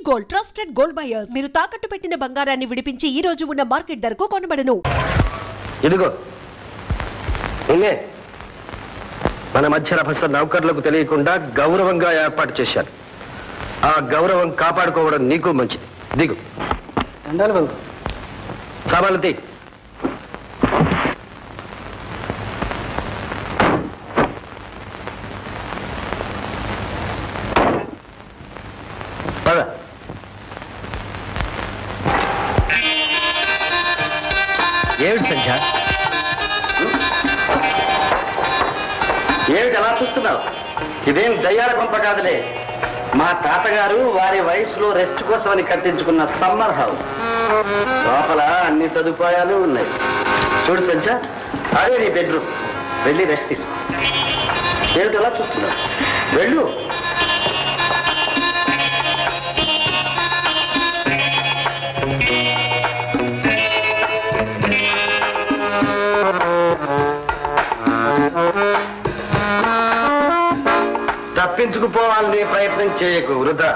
Gold, trusted gold buyers. మీరు తాకట్టు పెట్టిన బంగారాన్ని విడిపించి ఈ రోజు ఉన్న మార్కెట్ ధరకు కొనబడను. ఇదిగో ఇన్నే మన మధ్య రభస నౌకర్లకు తెలియకుండా గౌరవంగా ఏర్పాటు చేశారు. ఆ గౌరవం కాపాడుకోవడం నీకు మంచిది. దిగు. సామాన్లు తీ. పద. ఏమిటి సంధ్య? ఏమిటి అలా చూస్తున్నావు? ఇదేం దయ్యాల కొంప కాదులే. మా తాతగారు వారి వయసులో రెస్ట్ కోసమని కట్టించుకున్న సమ్మర్ హౌస్. లోపల అన్ని సదుపాయాలు ఉన్నాయి. చూడు సంధ్య, అదే నీ బెడ్రూమ్. వెళ్ళి రెస్ట్ తీసుకో. ఏమిటి అలా చూస్తున్నావు? వెళ్ళు. తప్పించుకుపోవాలని ప్రయత్నం చేయకు, వృధా.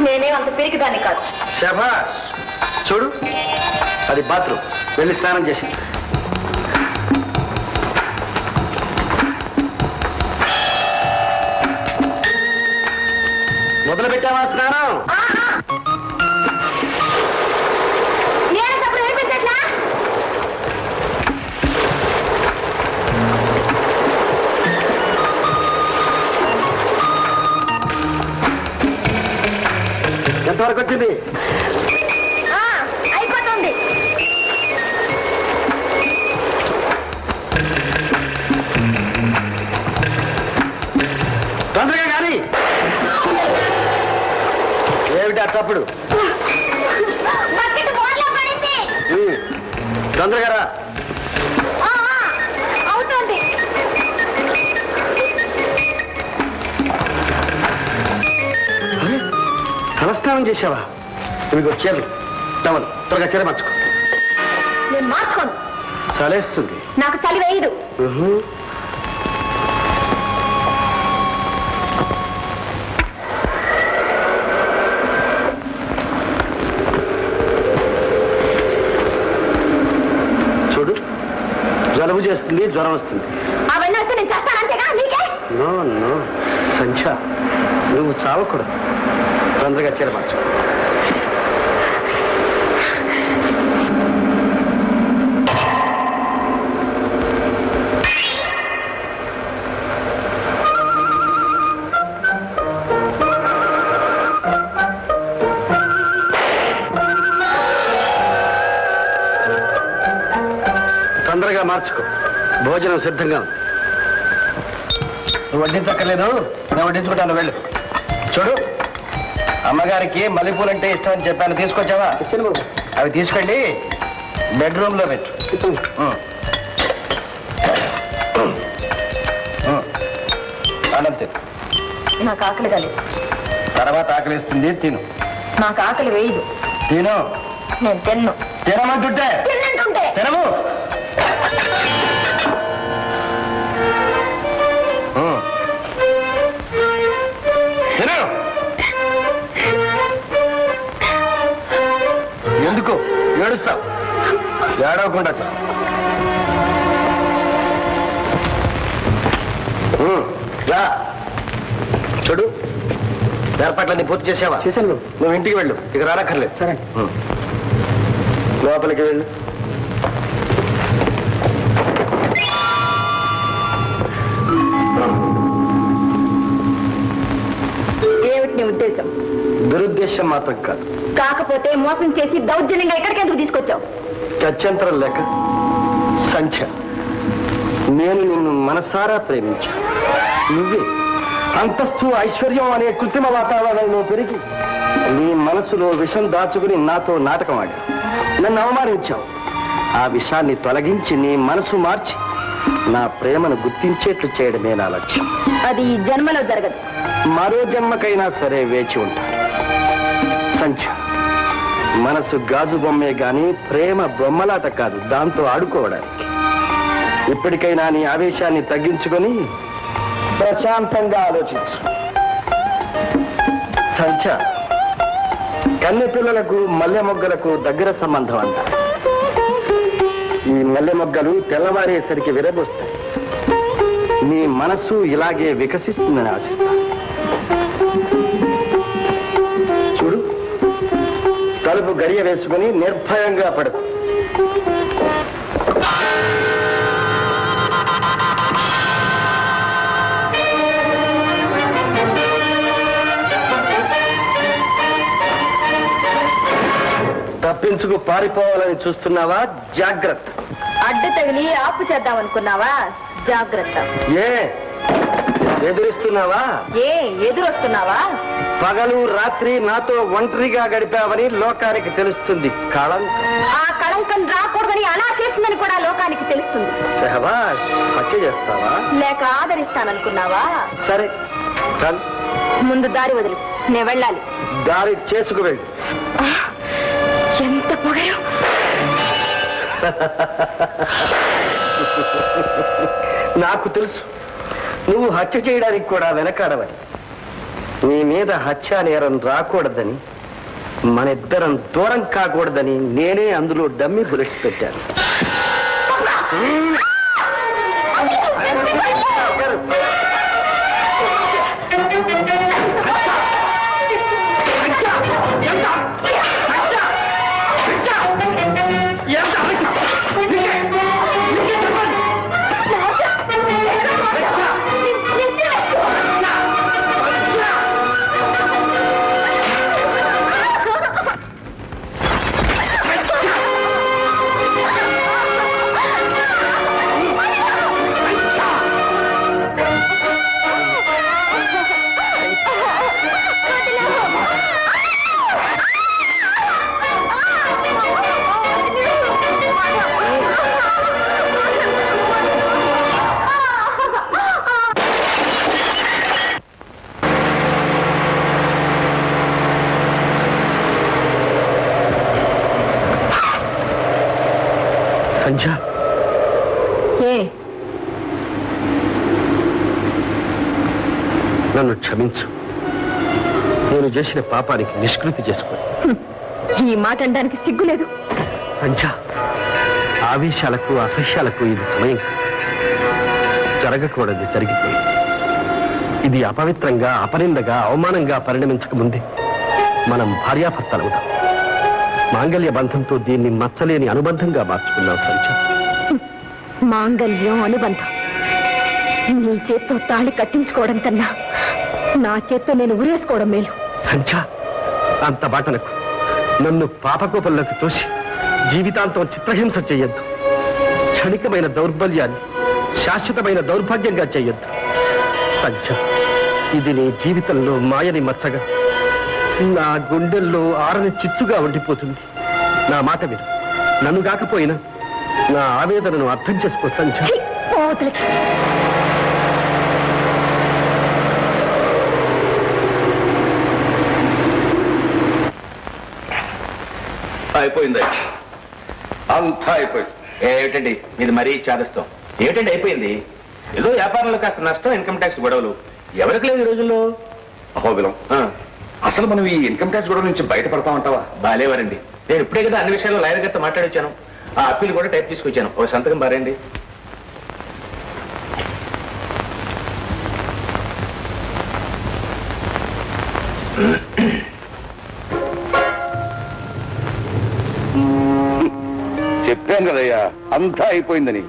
నేనే అంత పిరికిదాన్ని కాదు. శభాష్. చూడు, అది బాత్రూమ్. వెళ్ళి స్నానం చేసి మొదలు పెట్టావా స్నానం? ఎంతవరకు వచ్చింది? అయిపోతుంది. తొందరగా కానీ. ఏమిటా తప్పుడు? తొందరగా రా. అవుతుంది. తలస్నానం చేసావా? ఇవిగో చీరలు, టవల్. త్వరగా చీర మార్చుకో. నేను మార్చుకోను. చలేస్తుంది. నాకు చలి వేయదు. చూడు, జలుబు చేస్తుంది, జ్వరం వస్తుంది. అవన్నీ వస్తే నేను చేస్తానంతేగా. నీకే నో నో సంధ్య, నువ్వు చావకూడదు. తొందరగా చీర మార్చు. తొందరగా మార్చుకో. భోజనం సిద్ధంగా ఉంది. నువ్వు వడ్డించక్కర్లేదు, నేను వడ్డించుకుంటాను. వెళ్ళు. చూడు, అమ్మగారికి మల్లెపూలంటే ఇష్టం అని చెప్పాను. తీసుకొచ్చావా? అవి తీసుకెళ్ళి బెడ్రూమ్ లో పెట్టు. అన్నం తిను. నాకు ఆకలి కాలేదు. తర్వాత ఆకలిస్తుంది, తిను. నాకు ఆకలి వేయదు. తిను. నేను తిన్ను. తినమంటుంటే తిన్నంటుంటే తినము. తిను. ఎందుకు ఏడుస్తావు? ఏడవకుండా చూడు, ఏర్పాట్లన్నీ పూర్తి చేసావా? చేశాను. నువ్వు ఇంటికి వెళ్ళు, ఇక రానక్కర్లేదు. సరే, లోపలికి వెళ్ళు. ఏమిటి నీ ఉద్దేశం? దురుద్దేశం మాత్రం కాదు. కాకపోతే మోసం చేసి దౌర్జన్యంగా ఎక్కడికి ఎందుకు తీసుకొచ్చావు? గత్యంతరం లేక. సంధ్య, నేను నిన్ను మనసారా ప్రేమించా. నువ్వే అంతస్తు, ఐశ్వర్యం అనే కృత్రిమ వాతావరణంలో పెరిగి నీ మనసులో విషం దాచుకుని నాతో నాటకం ఆడి నన్ను అవమానించావు. ఆ విషాన్ని తొలగించి నీ మనసు మార్చి నా ప్రేమను గుర్తించేట్లు చేయడమే నా లక్ష్యం. అది ఈ జన్మలో జరగదు. మరో జన్మకైనా సరే వేచి ఉంటాను. సంధ్య, మనసు గాజు బొమ్మే గాని ప్రేమ బొమ్మలాట కాదు, దాంతో ఆడుకోవడానికి. ఇప్పటికైనా నీ ఆవేశాన్ని తగ్గించుకొని ప్రశాంతంగా ఆలోచించు. సంధ్య, కన్నె పిల్లలకు మల్లె మొగ్గలకు దగ్గర సంబంధం అంట. ఈ మల్లె మొగ్గలు తెల్లవారేసరికి విరబోస్తాయి. నీ మనసు ఇలాగే వికసిస్తుందని ఆశిస్తాను. చూడు, తలుపు గడియ వేసుకుని నిర్భయంగా పడుకో. తప్పించుకు పారిపోవాలని చూస్తున్నావా? జాగ్రత్త. అడ్డు తగిలి ఆపు చేద్దాం అనుకున్నావా? జాగ్రత్త. ఏ ఎదురిస్తున్నావా? ఏ ఎదురొస్తున్నావా? పగలు రాత్రి నాతో ఒంటరిగా గడిపావని లోకానికి తెలుస్తుంది. కళంకం. ఆ కళంకం రాకూడదని అలా చేసిందని కూడా లోకానికి తెలుస్తుంది. సహబాష్. హత్య చేస్తావా లేక ఆదరిస్తాననుకున్నావా? సరే, చాలు. ముందు దారి వదిలి, నేను వెళ్ళాలి. దారి చేసుకు వెళ్ళు. ఎంత పొగరు! నాకు తెలుసు నువ్వు హత్య చేయడానికి కూడా వెనకాడవని. నీ మీద హత్యా నేరం రాకూడదని, మన ఇద్దరం దూరం కాకూడదని నేనే అందులో డమ్మీ బుల్లెట్స్ పెట్టాను. సంధ్య, ఏ నన్ను క్షమించు. నేను చేసిన పాపానికి నిష్కృతి చేసుకో. ఈ మాట అనడానికి సిగ్గులేదు. సంధ్య, ఆవేశాలకు అసహ్యాలకు ఇది సమయం కాదు. జరగకూడదు జరిగిపోయింది. ఇది అపవిత్రంగా, అపనిందగా, అవమానంగా పరిణమించక ముందే మనం భార్యాభర్తలవుతాం. మాంగళ్య బంధంతో దీన్ని మచ్చలేని అనుబంధంగా మార్చుకున్నావు సంధ్య. మాంగళ్యం, అనుబంధం నీ చేత్తో తాళి కట్టించుకోవడం కన్నా నా చేత్తో నేను ఉరేసుకోవడం మేలు. సంధ్య, అంత బాటలకు నన్ను పాపకోపంలోకి తోసి జీవితాంతం చిత్రహింస చెయ్యొద్దు. క్షణికమైన దౌర్బల్యాన్ని శాశ్వతమైన దౌర్భాగ్యంగా చెయ్యొద్దు. సంధ్య, ఇది నీ జీవితంలో మాయని మచ్చగా, నా గుండెల్లో ఆరని చిచ్చుగా ఉండిపోతుంది. నా మాట విను. నన్ను కాకపోయినా నా ఆవేదనను అర్థం చేసుకో సంధ్య. ఛీ, పోవతలకి. అయిపోయింది, అంతా అయిపోయింది. ఏమిటండి ఇది మరీ చాదస్తాం? ఏమిటండి అయిపోయింది? ఏదో వ్యాపారంలో కాస్త నష్టం, ఇన్కమ్ ట్యాక్స్ గొడవలు. ఎవరికి లేదు ఈ రోజుల్లో. అహోబిలం, అసలు మనం ఈ ఇన్కమ్ ట్యాక్స్ గొడవ నుంచి బయటపడతామంటావా? బాలేవారండి. నేను ఇప్పుడే కదా అన్ని విషయాల్లో లాయర్ గారితో మాట్లాడొచ్చాను. ఆ అప్పీల్ కూడా టైప్ తీసుకొచ్చాను. ఓ సంతకం బారండి. చెప్పాను కదయ్యా, అంతా అయిపోయిందని.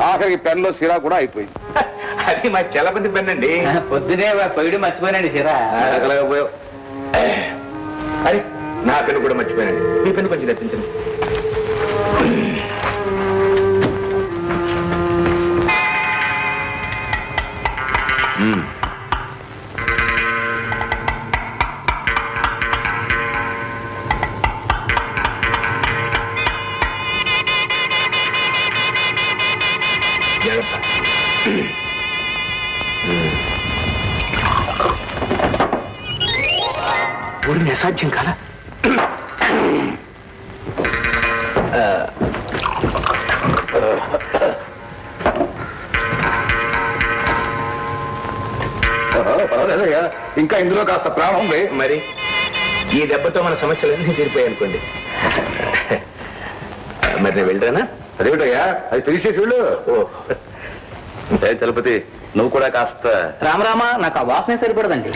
ఆఖరికి పెన్లో సిరా కూడా అయిపోయింది. అది మా చలపతి పెన్ అండి. పొద్దునే పొయ్యి మర్చిపోయినండి సిరా. పోయావు. అరే, నా పెన్ను కూడా మర్చిపోయానండి. మీ పెన్ను కొంచెం తెప్పించండి. ఊరిని అసాధ్యం కాల. పర్వాలేదయ్యా, ఇంకా ఇందులో కాస్త ప్రాణం ఉంది. మరి ఈ దెబ్బతో మన సమస్యలన్నీ తీరిపోయాయి అనుకోండి. మరి నేను వెళ్ళరానా? అదేమిటయ్యా అది తెలిసేసి వెళ్ళు. ఓ చలపతి నువ్వు కూడా కాస్త రామరామా నాకు ఆ వాసనే సరిపడదండి.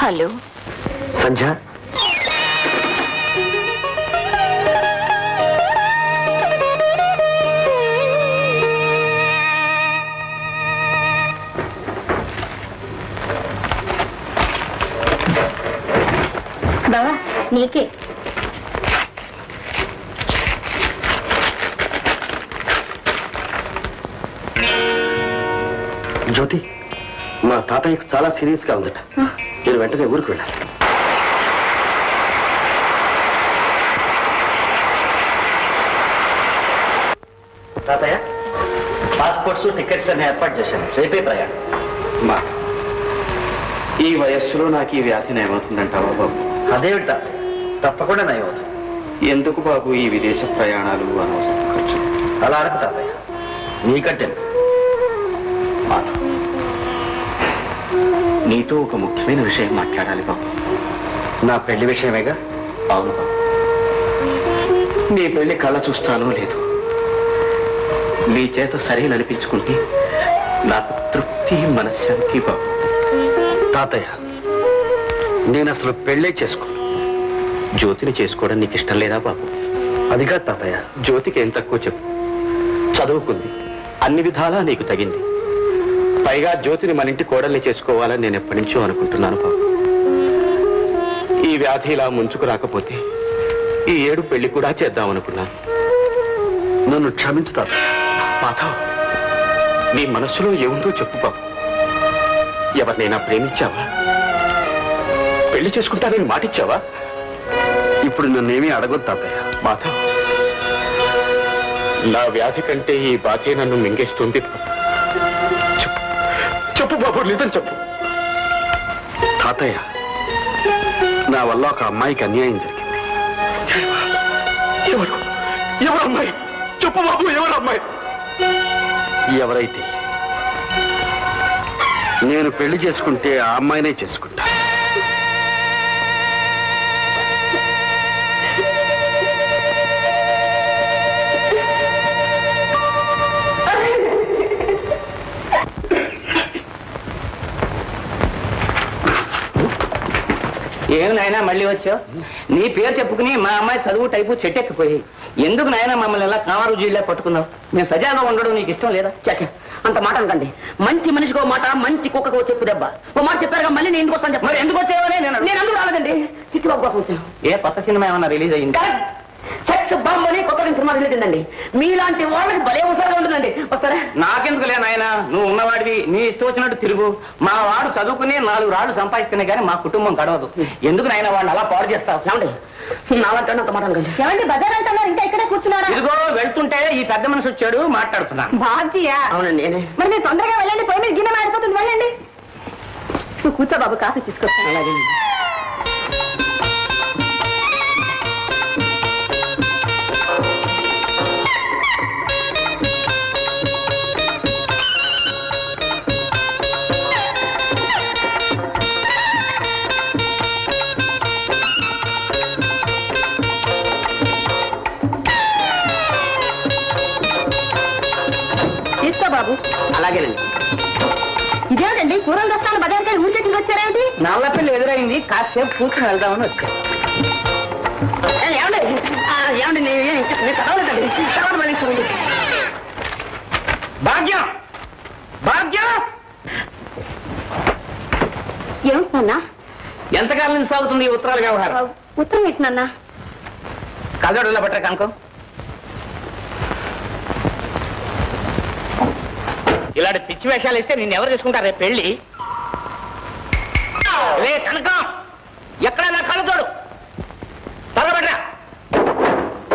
హలో, సంధ్య, బావా నీకే. జ్యోతి, మా తాతయ్యకు చాలా సీరియస్ గా ఉందట. నేను వెంటనే ఊరికి వెళ్ళాలి. తాతయ్య, పాస్పోర్ట్స్ టికెట్స్ అన్ని ఏర్పాటు చేశాను. రేపే ప్రయాణం. మా ఈ వయస్సులో నాకు ఈ వ్యాధి నయమవుతుందంటావా బాబు? అదేమిటి తాతయ్య, తప్పకుండా నయం అవుతుంది. ఎందుకు బాబు ఈ విదేశ ప్రయాణాలు అనవసరం ఖర్చు? అలా అడగ తాతయ్య, నీకంటే మాధవ్, నీతో ఒక ముఖ్యమైన విషయం మాట్లాడాలి బాబు. నా పెళ్లి విషయమేగా. అవును బాబు, నీ పెళ్లి కళ్ళ చూస్తానో లేదు, నీ చేత సరైన అనిపించుకుంటే నాకు తృప్తి మనశ్శాంతి బాబు. తాతయ్య, నేను అసలు పెళ్ళే చేసుకోను. జ్యోతిని చేసుకోవడం నీకు ఇష్టం లేదా బాబు? అది కాదు తాతయ్య. జ్యోతికి ఏం తక్కువ చెప్పు, చదువుకుంది, అన్ని విధాలా నీకు తగింది. పైగా జ్యోతిని మన ఇంటి కోడల్ని చేసుకోవాలని నేను ఎప్పటి నుంచో అనుకుంటున్నాను బాబు. ఈ వ్యాధి ఇలా ముంచుకు రాకపోతే ఈ ఏడు పెళ్లి కూడా చేద్దామనుకున్నాను. నన్ను క్షమించు తాతయ్య. మాధవ్, నీ మనస్సులో ఏముందో చెప్పు బాబు. ఎవరినైనా ప్రేమించావా? పెళ్లి చేసుకుంటానని మాటిచ్చావా? ఇప్పుడు నన్నేమీ అడగొద్దు తాతయ్య. మాధవ్, నా వ్యాధి కంటే ఈ బాధే నన్ను మింగేస్తుంది బాబు. చెప్పు చెప్పు బాబు, నిజం చెప్పు. తాతయ్య, నా వల్ల ఒక అమ్మాయికి అన్యాయం జరిగింది. ఎవరు ఎవరు అమ్మాయి? చెప్పు బాబు, ఎవరు అమ్మాయి? ఎవరైతే నేను పెళ్లి చేసుకుంటే ఆ అమ్మాయినే చేసుకుంటా. ఏమి నాయనా మళ్ళీ వచ్చావు? నీ పేరు చెప్పుకుని మా అమ్మాయి చదువు టైపు చెట్టెక్కిపోయి ఎందుకు నాయనా మమ్మల్ని ఎలా కామారు జీళ్ళే పట్టుకున్నావు? మేము సజాగా ఉండడం నీకు ఇష్టం లేదా? చచ్చా, అంత మాట అనకండి. మంచి మనిషికి ఓ మాట, మంచి కుక్కకు ఓ చెప్పు దెబ్బ. ఓ మాట చెప్పారుగా మళ్ళీ నేను ఎందుకు వస్తాను చెప్పు. మరి ఎందుకు వచ్చావని నేను ఎందుకు రాలేదండి. చిట్టుబాబు కోసం వచ్చాను. ఏ కొత్త సినిమా ఏమన్నా రిలీజ్ అయ్యింది? సెక్స్ బాంబ్ అని కొత్త సినిమా రిలీజ్ అయిందండి. మీలాంటి వాళ్ళకి భలే ఉత్సాహంగా ఉంటుందండి. వస్తారా? నాకెందుకు లే నాయన, నువ్వు ఉన్నవాడివి, నీ ఇష్టం వచ్చినట్టు తిరుగు. మా వాడు చదువుకుని 4 రాళ్ళు సంపాదిస్తేనే కానీ మా కుటుంబం గడవదు. ఎందుకు నాయన వాడిని అలా పాడు చేస్తావు? ఏమండి, నాలంటే అంత మాట అనకండి. ఏమండి బజార్ అంటున్నారు, ఇంకా ఇక్కడే కూర్చున్నారా? ఇదిగో వెళ్తుంటే ఈ పెద్ద మనిషి వచ్చాడు, మాట్లాడుతున్నా. బాధ్యా? అవునండి నేనే. మరి మీరు తొందరగా వెళ్ళండి, పోయి మీరు గిన్నె మారిపోతుంది, వెళ్ళండి. నువ్వు కూర్చో బాబు, కాఫీ తీసుకొస్తాను. అలాగే. తీసుకో బాబు. అలాగేనండి. ఇదేమిటండి, కూరలు దస్తాను బజార్కి వెళ్ళి ఊరికే తిరిగి వచ్చారేమిటి? నల్లపిల్లి ఎదురైంది, కాసేపు కూర్చుని వెళ్దామని వచ్చా. ఏమండి ఏమండి, నేను చదవలేదండి. తర్వాత మళ్ళీ చూడండి. భాగ్యం, భాగ్యం, ఏమిటి నాన్న? ఎంతకాలం నుంచి సాగుతుంది ఈ ఉత్తరాల వ్యవహారం? ఉత్తరం ఏంటి నాన్న? కదడులా పట్ట కనుకో. ఇలాంటి పిచ్చి వేషాలు ఇస్తే నిన్ను ఎవరు చేసుకుంటారు రేపు పెళ్లి? రే కనకం, ఎక్కడ నా కళ్ళ తోడు తరగబట్రా,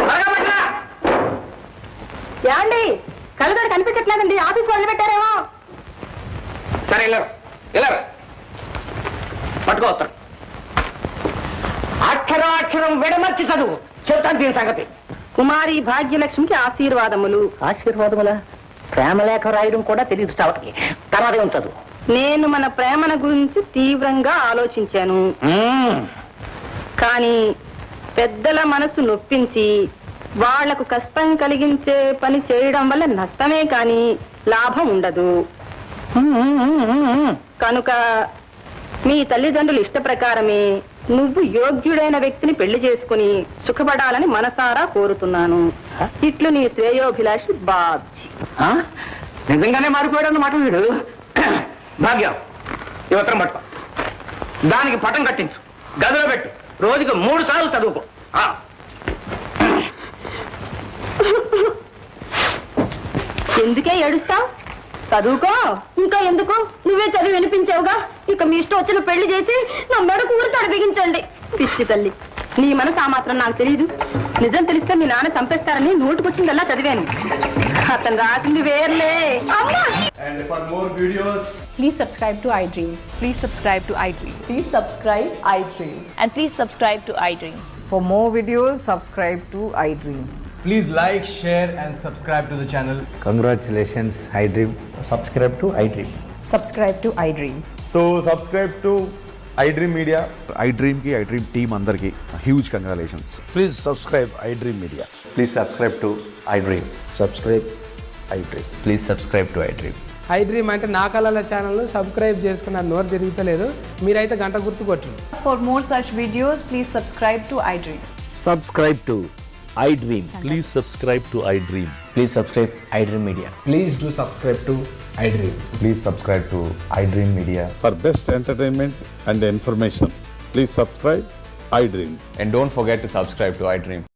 తరగబట్రా. ఏమండి, కళ్ళతోడు కనిపించట్లేదండి, ఆఫీస్ వదిలిపెట్టారేమో. సరే వెళ్ళరు వెళ్ళరు. పట్టుకోవస్తారు అక్షరం అక్షరం విడమర్చి చదువు చెప్తాను దీని సంగతి. కుమారి భాగ్యలక్ష్మికి ఆశీర్వాదములు. ఆశీర్వాదములా? ప్రేమలేఖ రాయడం కూడా తెలియదు చావటికి. తర్వాత ఏం చదువు. నేను మన ప్రేమల గురించి తీవ్రంగా ఆలోచించాను, కానీ పెద్దల మనసు నొప్పించి వాళ్లకు కష్టం కలిగించే పని చేయడం వల్ల నష్టమే కాని లాభం ఉండదు. కనుక మీ తల్లిదండ్రులు ఇష్ట ప్రకారమే నువ్వు యోగ్యుడైన వ్యక్తిని పెళ్లి చేసుకుని సుఖపడాలని మనసారా కోరుతున్నాను. ఇట్లు నీ శ్రేయోభిలాషి బాబ్జీ. నిజంగానే మారిపోయాడన్నమాట వీడు. భాగ్యం, ఈ ఉత్తరం పట్టుకో, దానికి పటం కట్టించు, గదిలో పెట్టు, రోజుకి 3 సార్లు చదువుకో. ఎందుకే ఏడుస్తావు? చదువుకో. ఇంకా ఎందుకు? నువ్వే చదివి వినిపించావుగా, ఇక మీ ఇష్టం వచ్చిన పెళ్లి చేసి నా మెడకు ఊరితాడు బిగించండి. పిచ్చి తల్లి, నీ మనసు ఆ మాత్రం నాకు తెలియదు. నిజం తెలిస్తే మీ నాన్న చంపేస్తారని నోటుకొచ్చిందల్లా చదివాను. అతను రాసింది వేర్లే. And for more videos, Please subscribe to iDream. Please subscribe to iDream. Please subscribe iDream. And please subscribe to iDream. For more videos, subscribe to iDream. please like, share and subscribe to the channel. Congratulations, iDream. Subscribe to iDream. Subscribe to iDream. So subscribe to iDream Media. iDream team andarki huge congratulations. Please subscribe iDream Media. Please subscribe to iDream. Subscribe iDream. Please subscribe to iDream. iDream అంటే నా కళల ఛానల్ను subscribe చేసుకున్న నోరు తిరుగుతలేదు, మీరైతే గంట గుర్తు కొట్టండి. For more such videos, please subscribe to iDream. Subscribe to iDream. Please subscribe to iDream. Please subscribe iDream Media. Please do subscribe to iDream. Please subscribe to iDream Media. For best entertainment and information, please subscribe iDream. And don't forget to subscribe to iDream.